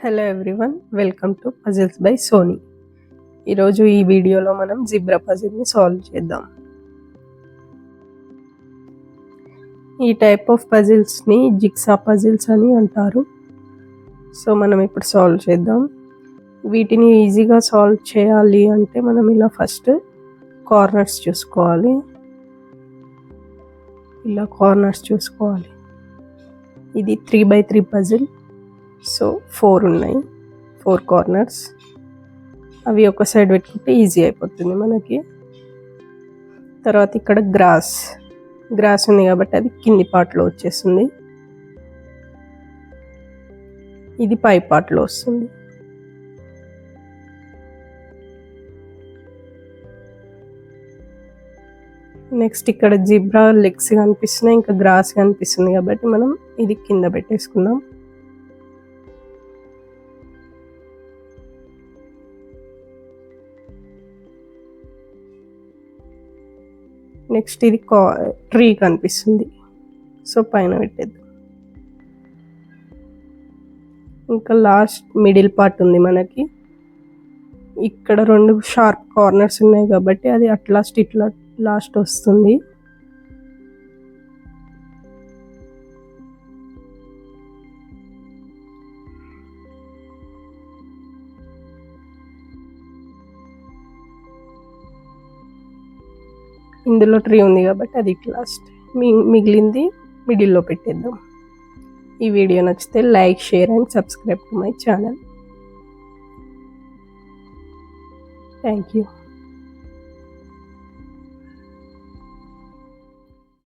Hello everyone, welcome to puzzles by Soni. ఈరోజు ఈ వీడియోలో మనం జిబ్రా పజిల్ని సాల్వ్ చేద్దాం. ఈ టైప్ ఆఫ్ పజిల్స్ని జిగ్సా పజిల్స్ అని అంటారు. సో మనం ఇప్పుడు సాల్వ్ చేద్దాం. వీటిని ఈజీగా సాల్వ్ చేయాలి అంటే మనం ఇలా ఫస్ట్ కార్నర్స్ చూసుకోవాలి. ఇలా కార్నర్స్ చూసుకోవాలి. ఇది 3x3 పజిల్. సో 4 ఉన్నాయి, 4 కార్నర్స్. అవి ఒక సైడ్ పెట్టుకుంటే ఈజీ అయిపోతుంది మనకి. తర్వాత ఇక్కడ గ్రాస్ ఉంది కాబట్టి అది కింది పార్ట్లో వచ్చేస్తుంది, ఇది పై పార్ట్లో వస్తుంది. నెక్స్ట్ ఇక్కడ జిబ్రా లెగ్స్ కనిపిస్తున్నాయి, ఇంకా గ్రాస్ కనిపిస్తుంది కాబట్టి మనం ఇది కింద పెట్టేసుకుందాం. నెక్స్ట్ ఇది ట్రీ కనిపిస్తుంది, సో పైన పెట్టేద్దాం. ఇంకా లాస్ట్ మిడిల్ పార్ట్ ఉంది మనకి. ఇక్కడ 2 షార్ప్ కార్నర్స్ ఉన్నాయి కాబట్టి అది ఇట్లా లాస్ట్ వస్తుంది. ఇందులో ట్రీ ఉంది కాబట్టి అది లాస్ట్, మిగిలింది మిడిల్లో పెట్టేద్దాం. ఈ వీడియో నచ్చితే like, share and subscribe to my channel. Thank you.